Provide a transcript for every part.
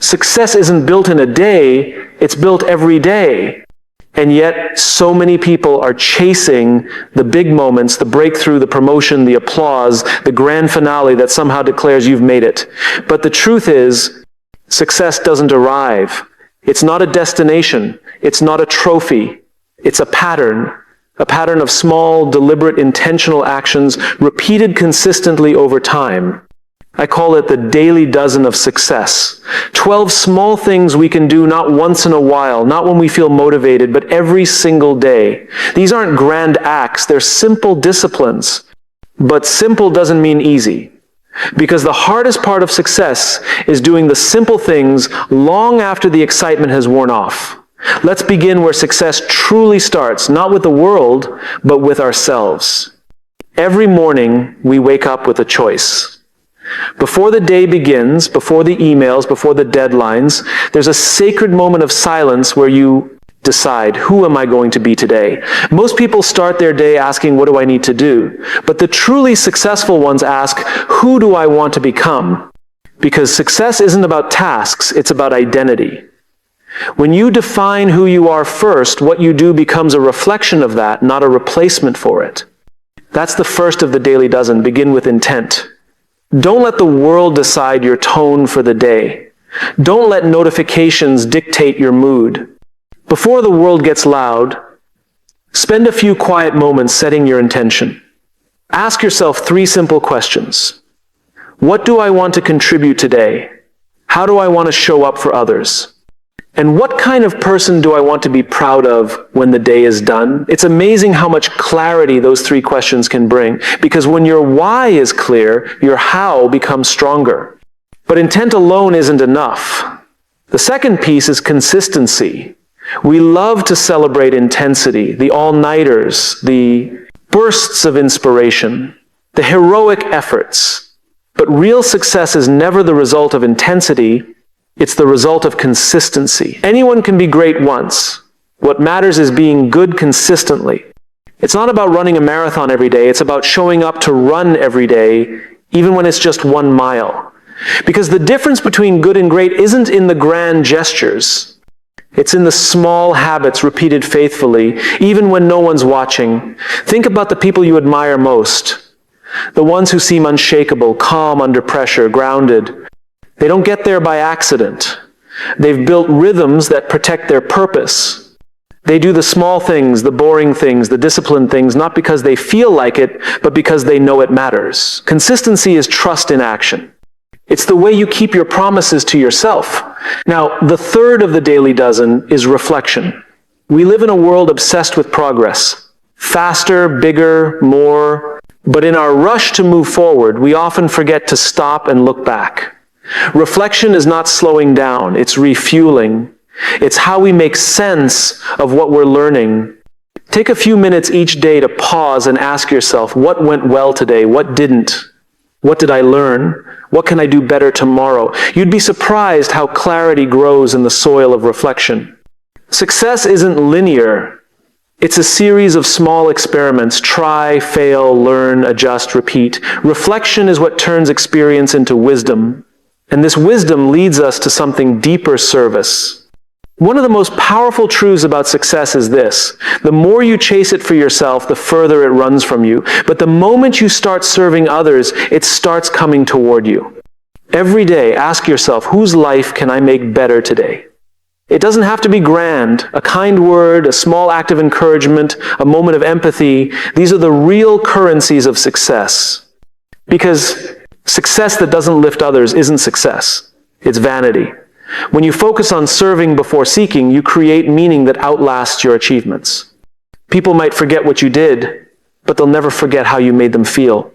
Success isn't built in a day, it's built every day. And yet, so many people are chasing the big moments, the breakthrough, the promotion, the applause, the grand finale that somehow declares you've made it. But the truth is, success doesn't arrive. It's not a destination. It's not a trophy. It's a pattern of small, deliberate, intentional actions repeated consistently over time. I call it the daily dozen of success. 12 small things we can do not once in a while, not when we feel motivated, but every single day. These aren't grand acts, they're simple disciplines. But simple doesn't mean easy. Because the hardest part of success is doing the simple things long after the excitement has worn off. Let's begin where success truly starts, not with the world, but with ourselves. Every morning, we wake up with a choice. Before the day begins, before the emails, before the deadlines, there's a sacred moment of silence where you decide, who am I going to be today? Most people start their day asking, what do I need to do? But the truly successful ones ask, who do I want to become? Because success isn't about tasks, it's about identity. When you define who you are first, what you do becomes a reflection of that, not a replacement for it. That's the first of the daily dozen. Begin with intent. Don't let the world decide your tone for the day. Don't let notifications dictate your mood. Before the world gets loud, spend a few quiet moments setting your intention. Ask yourself 3 simple questions. What do I want to contribute today? How do I want to show up for others? And what kind of person do I want to be proud of when the day is done? It's amazing how much clarity those 3 questions can bring, because when your why is clear, your how becomes stronger. But intent alone isn't enough. The second piece is consistency. We love to celebrate intensity, the all-nighters, the bursts of inspiration, the heroic efforts. But real success is never the result of intensity. It's the result of consistency. Anyone can be great once. What matters is being good consistently. It's not about running a marathon every day. It's about showing up to run every day, even when it's just 1 mile. Because the difference between good and great isn't in the grand gestures. It's in the small habits repeated faithfully, even when no one's watching. Think about the people you admire most. The ones who seem unshakable, calm under pressure, grounded. They don't get there by accident. They've built rhythms that protect their purpose. They do the small things, the boring things, the disciplined things, not because they feel like it, but because they know it matters. Consistency is trust in action. It's the way you keep your promises to yourself. Now, the third of the daily dozen is reflection. We live in a world obsessed with progress. Faster, bigger, more. But in our rush to move forward, we often forget to stop and look back. Reflection is not slowing down, it's refueling. It's how we make sense of what we're learning. Take a few minutes each day to pause and ask yourself, what went well today? What didn't? What did I learn? What can I do better tomorrow? You'd be surprised how clarity grows in the soil of reflection. Success isn't linear. It's a series of small experiments. Try, fail, learn, adjust, repeat. Reflection is what turns experience into wisdom. And this wisdom leads us to something deeper: service. One of the most powerful truths about success is this: the more you chase it for yourself, the further it runs from you. But the moment you start serving others, it starts coming toward you. Every day, ask yourself, whose life can I make better today? It doesn't have to be grand. A kind word, a small act of encouragement, a moment of empathy, these are the real currencies of success. Because success that doesn't lift others isn't success. It's vanity. When you focus on serving before seeking, you create meaning that outlasts your achievements. People might forget what you did, but they'll never forget how you made them feel.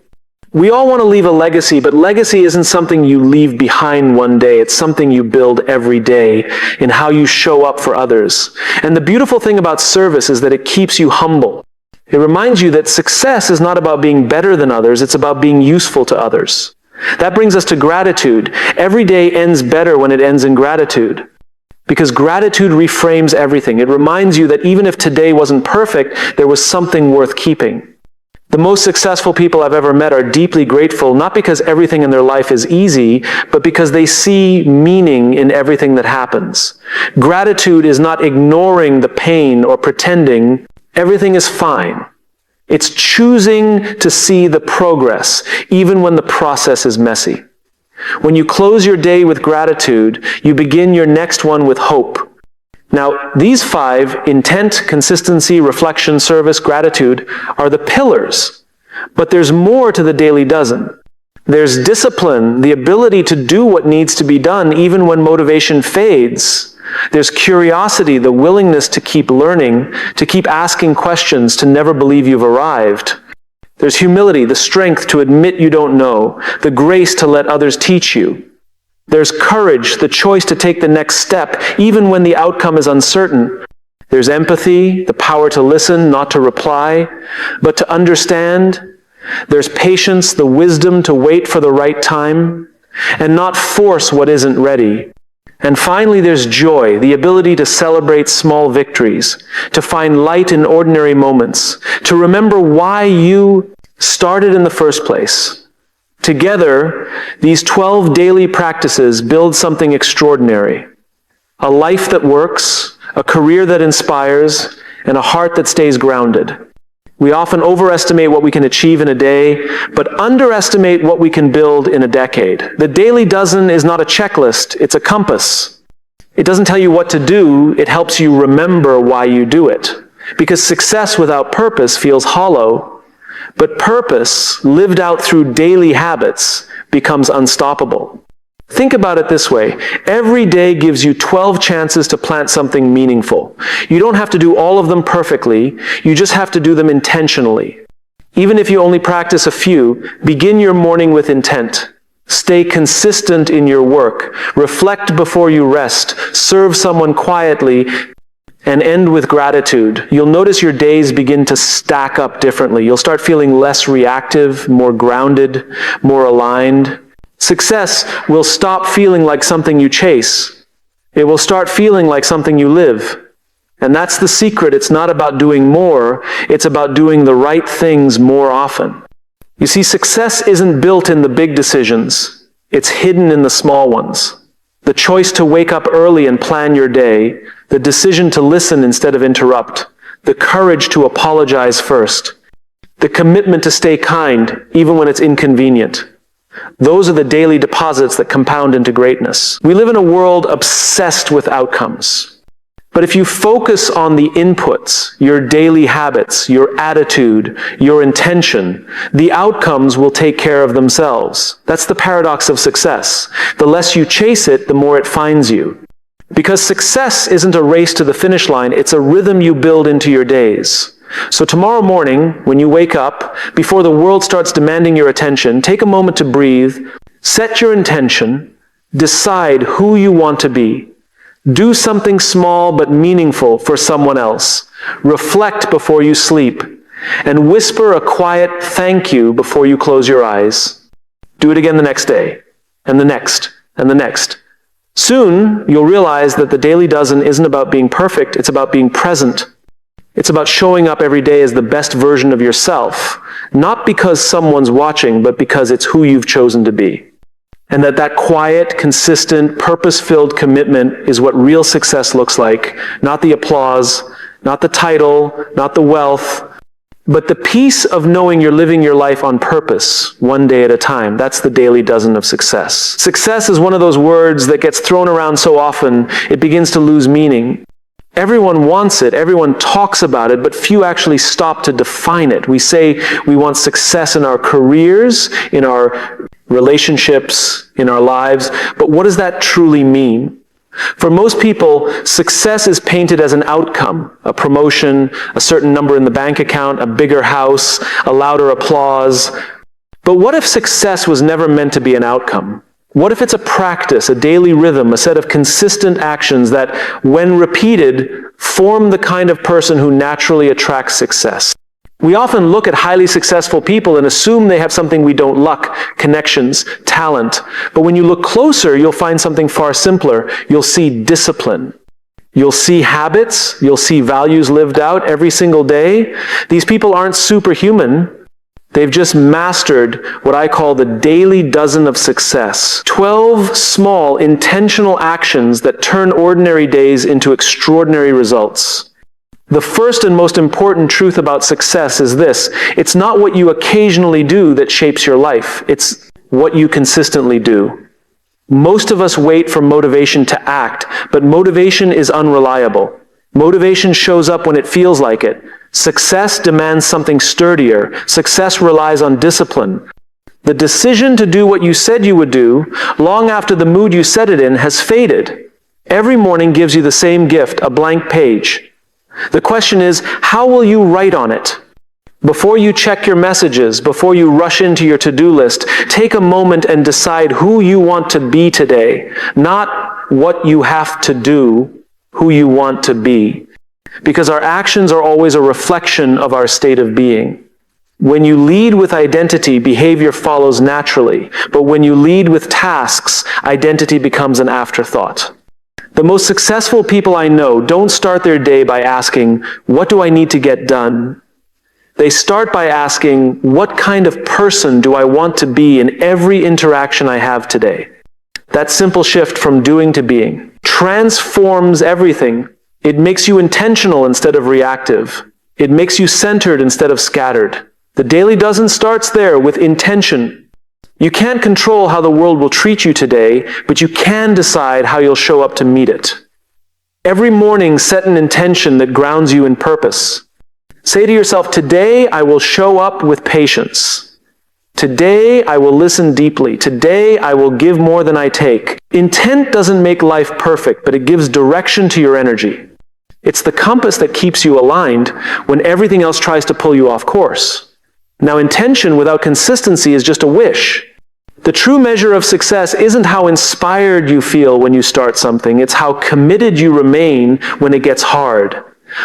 We all want to leave a legacy, but legacy isn't something you leave behind one day. It's something you build every day in how you show up for others. And the beautiful thing about service is that it keeps you humble. It reminds you that success is not about being better than others, it's about being useful to others. That brings us to gratitude. Every day ends better when it ends in gratitude. Because gratitude reframes everything. It reminds you that even if today wasn't perfect, there was something worth keeping. The most successful people I've ever met are deeply grateful, not because everything in their life is easy, but because they see meaning in everything that happens. Gratitude is not ignoring the pain or pretending everything is fine. It's choosing to see the progress, even when the process is messy. When you close your day with gratitude, you begin your next one with hope. Now, these 5, intent, consistency, reflection, service, gratitude, are the pillars. But there's more to the daily dozen. There's discipline, the ability to do what needs to be done even when motivation fades. There's curiosity, the willingness to keep learning, to keep asking questions, to never believe you've arrived. There's humility, the strength to admit you don't know, the grace to let others teach you. There's courage, the choice to take the next step, even when the outcome is uncertain. There's empathy, the power to listen, not to reply, but to understand. There's patience, the wisdom to wait for the right time, and not force what isn't ready. And finally, there's joy, the ability to celebrate small victories, to find light in ordinary moments, to remember why you started in the first place. Together, these 12 daily practices build something extraordinary. A life that works, a career that inspires, and a heart that stays grounded. We often overestimate what we can achieve in a day, but underestimate what we can build in a decade. The daily dozen is not a checklist, it's a compass. It doesn't tell you what to do, it helps you remember why you do it. Because success without purpose feels hollow, but purpose, lived out through daily habits, becomes unstoppable. Think about it this way. Every day gives you 12 chances to plant something meaningful. You don't have to do all of them perfectly, you just have to do them intentionally. Even if you only practice a few, begin your morning with intent. Stay consistent in your work. Reflect before you rest. Serve someone quietly. And end with gratitude. You'll notice your days begin to stack up differently. You'll start feeling less reactive, more grounded, more aligned. Success will stop feeling like something you chase. It will start feeling like something you live. And that's the secret. It's not about doing more. It's about doing the right things more often. You see, success isn't built in the big decisions. It's hidden in the small ones. The choice to wake up early and plan your day, the decision to listen instead of interrupt, the courage to apologize first, the commitment to stay kind even when it's inconvenient. Those are the daily deposits that compound into greatness. We live in a world obsessed with outcomes. But if you focus on the inputs, your daily habits, your attitude, your intention, the outcomes will take care of themselves. That's the paradox of success. The less you chase it, the more it finds you. Because success isn't a race to the finish line, it's a rhythm you build into your days. So tomorrow morning, when you wake up, before the world starts demanding your attention, take a moment to breathe, set your intention, decide who you want to be. Do something small but meaningful for someone else. Reflect before you sleep. And whisper a quiet thank you before you close your eyes. Do it again the next day, and the next, and the next. Soon, you'll realize that the daily dozen isn't about being perfect, it's about being present. It's about showing up every day as the best version of yourself, not because someone's watching, but because it's who you've chosen to be. And that quiet, consistent, purpose-filled commitment is what real success looks like. Not the applause, not the title, not the wealth, but the peace of knowing you're living your life on purpose, one day at a time. That's the daily dozen of success. Success is one of those words that gets thrown around so often, it begins to lose meaning. Everyone wants it, everyone talks about it, but few actually stop to define it. We say we want success in our careers, in our relationships, in our lives, but what does that truly mean? For most people, success is painted as an outcome, a promotion, a certain number in the bank account, a bigger house, a louder applause. But what if success was never meant to be an outcome? What if it's a practice, a daily rhythm, a set of consistent actions that, when repeated, form the kind of person who naturally attracts success? We often look at highly successful people and assume they have something we don't: luck, connections, talent. But when you look closer, you'll find something far simpler. You'll see discipline. You'll see habits. You'll see values lived out every single day. These people aren't superhuman. They've just mastered what I call the daily dozen of success. 12 small, intentional actions that turn ordinary days into extraordinary results. The first and most important truth about success is this: it's not what you occasionally do that shapes your life. It's what you consistently do. Most of us wait for motivation to act, but motivation is unreliable. Motivation shows up when it feels like it. Success demands something sturdier. Success relies on discipline. The decision to do what you said you would do, long after the mood you set it in has faded. Every morning gives you the same gift, a blank page. The question is, how will you write on it? Before you check your messages, before you rush into your to-do list, take a moment and decide who you want to be today. Not what you have to do, who you want to be. Because our actions are always a reflection of our state of being. When you lead with identity, behavior follows naturally. But when you lead with tasks, identity becomes an afterthought. The most successful people I know don't start their day by asking, what do I need to get done? They start by asking, what kind of person do I want to be in every interaction I have today? That simple shift from doing to being transforms everything. It makes you intentional instead of reactive. It makes you centered instead of scattered. The daily dozen starts there with intention. You can't control how the world will treat you today, but you can decide how you'll show up to meet it. Every morning, set an intention that grounds you in purpose. Say to yourself, today I will show up with patience. Today I will listen deeply. Today I will give more than I take. Intent doesn't make life perfect, but it gives direction to your energy. It's the compass that keeps you aligned when everything else tries to pull you off course. Now, intention without consistency is just a wish. The true measure of success isn't how inspired you feel when you start something. It's how committed you remain when it gets hard.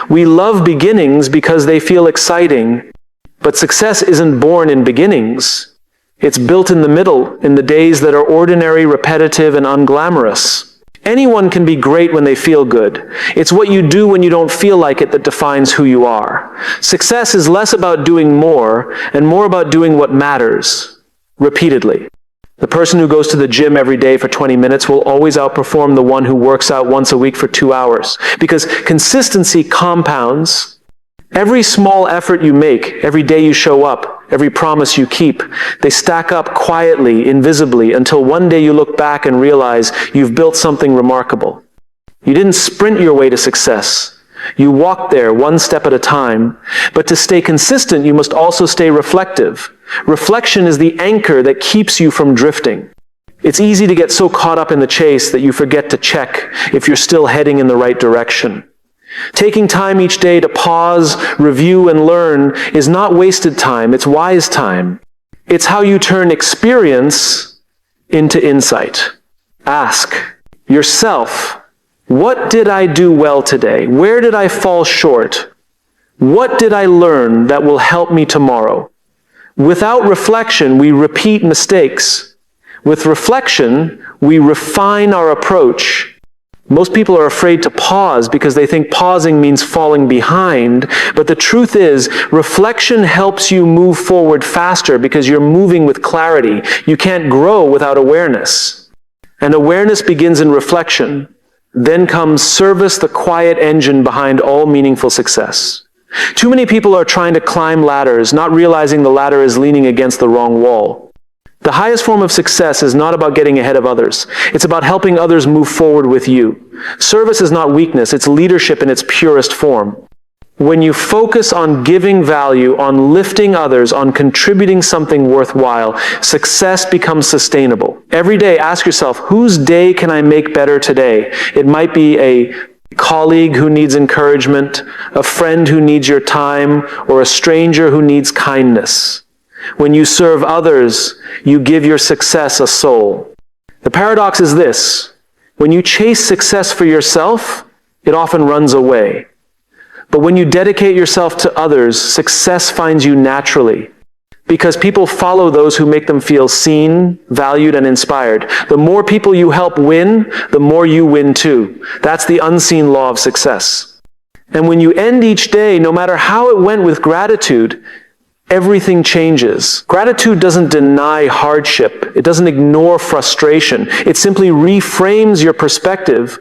We love beginnings because they feel exciting, but success isn't born in beginnings. It's built in the middle, in the days that are ordinary, repetitive, and unglamorous. Anyone can be great when they feel good. It's what you do when you don't feel like it that defines who you are. Success is less about doing more and more about doing what matters, repeatedly. The person who goes to the gym every day for 20 minutes will always outperform the one who works out once a week for 2 hours, because consistency compounds. Every small effort you make, every day you show up, every promise you keep, they stack up quietly, invisibly, until one day you look back and realize you've built something remarkable. You didn't sprint your way to success. You walked there one step at a time. But to stay consistent, you must also stay reflective. Reflection is the anchor that keeps you from drifting. It's easy to get so caught up in the chase that you forget to check if you're still heading in the right direction. Taking time each day to pause, review, and learn is not wasted time, it's wise time. It's how you turn experience into insight. Ask yourself, what did I do well today? Where did I fall short? What did I learn that will help me tomorrow? Without reflection, we repeat mistakes. With reflection, we refine our approach. Most people are afraid to pause because they think pausing means falling behind. But the truth is, reflection helps you move forward faster because you're moving with clarity. You can't grow without awareness. And awareness begins in reflection. Then comes service, the quiet engine behind all meaningful success. Too many people are trying to climb ladders, not realizing the ladder is leaning against the wrong wall. The highest form of success is not about getting ahead of others. It's about helping others move forward with you. Service is not weakness, it's leadership in its purest form. When you focus on giving value, on lifting others, on contributing something worthwhile, success becomes sustainable. Every day, ask yourself, whose day can I make better today? It might be a colleague who needs encouragement, a friend who needs your time, or a stranger who needs kindness. When you serve others, you give your success a soul. The paradox is this: when you chase success for yourself, it often runs away. But when you dedicate yourself to others, success finds you naturally. Because people follow those who make them feel seen, valued, and inspired. The more people you help win, the more you win too. That's the unseen law of success. And when you end each day, no matter how it went, with gratitude, everything changes. Gratitude doesn't deny hardship. It doesn't ignore frustration. It simply reframes your perspective.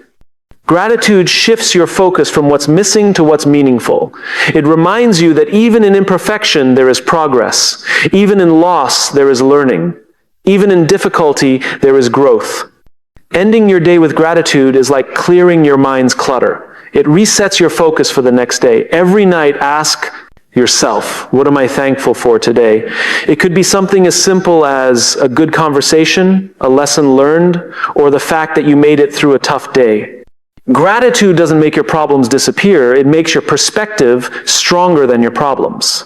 Gratitude shifts your focus from what's missing to what's meaningful. It reminds you that even in imperfection, there is progress. Even in loss, there is learning. Even in difficulty, there is growth. Ending your day with gratitude is like clearing your mind's clutter. It resets your focus for the next day. Every night, ask yourself, what am I thankful for today? It could be something as simple as a good conversation, a lesson learned, or the fact that you made it through a tough day. Gratitude doesn't make your problems disappear. It makes your perspective stronger than your problems.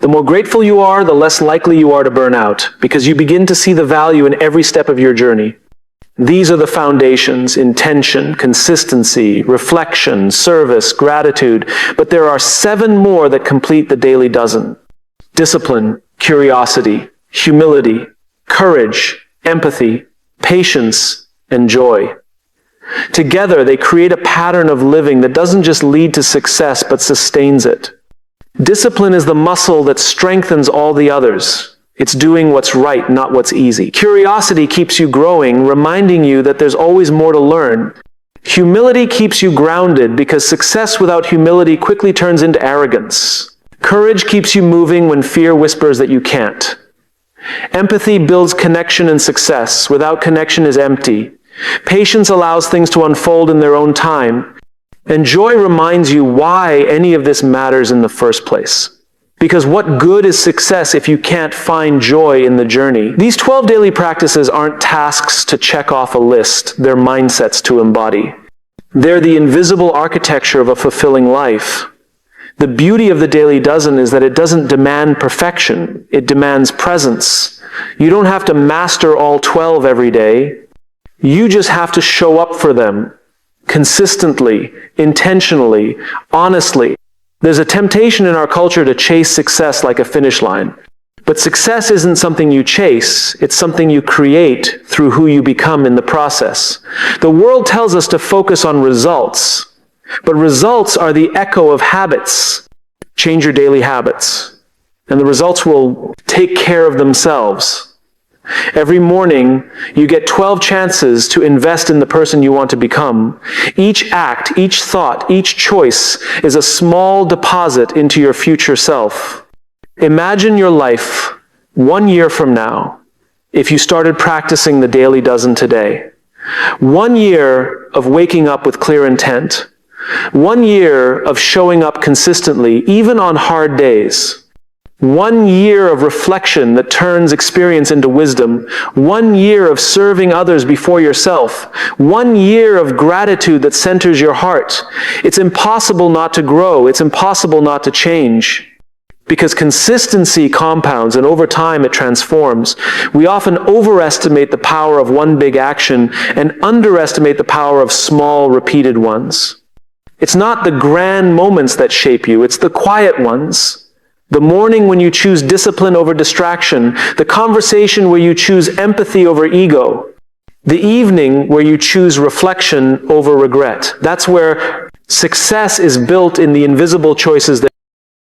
The more grateful you are, the less likely you are to burn out, because you begin to see the value in every step of your journey. These are the foundations: intention, consistency, reflection, service, gratitude. But there are 7 more that complete the daily dozen: discipline, curiosity, humility, courage, empathy, patience, and joy. Together, they create a pattern of living that doesn't just lead to success, but sustains it. Discipline is the muscle that strengthens all the others. It's doing what's right, not what's easy. Curiosity keeps you growing, reminding you that there's always more to learn. Humility keeps you grounded, because success without humility quickly turns into arrogance. Courage keeps you moving when fear whispers that you can't. Empathy builds connection and success. Without connection is empty. Patience allows things to unfold in their own time. And joy reminds you why any of this matters in the first place. Because what good is success if you can't find joy in the journey? These 12 daily practices aren't tasks to check off a list. They're mindsets to embody. They're the invisible architecture of a fulfilling life. The beauty of the Daily Dozen is that it doesn't demand perfection. It demands presence. You don't have to master all 12 every day. You just have to show up for them consistently, intentionally, honestly. There's a temptation in our culture to chase success like a finish line. But success isn't something you chase, it's something you create through who you become in the process. The world tells us to focus on results, but results are the echo of habits. Change your daily habits, and the results will take care of themselves. Every morning, you get 12 chances to invest in the person you want to become. Each act, each thought, each choice is a small deposit into your future self. Imagine your life 1 year from now if you started practicing the Daily Dozen today. 1 year of waking up with clear intent. 1 year of showing up consistently, even on hard days. 1 year of reflection that turns experience into wisdom. 1 year of serving others before yourself. 1 year of gratitude that centers your heart. It's impossible not to grow. It's impossible not to change. Because consistency compounds, and over time it transforms. We often overestimate the power of one big action and underestimate the power of small, repeated ones. It's not the grand moments that shape you, it's the quiet ones. The morning when you choose discipline over distraction, the conversation where you choose empathy over ego, the evening where you choose reflection over regret. That's where success is built in the invisible choices that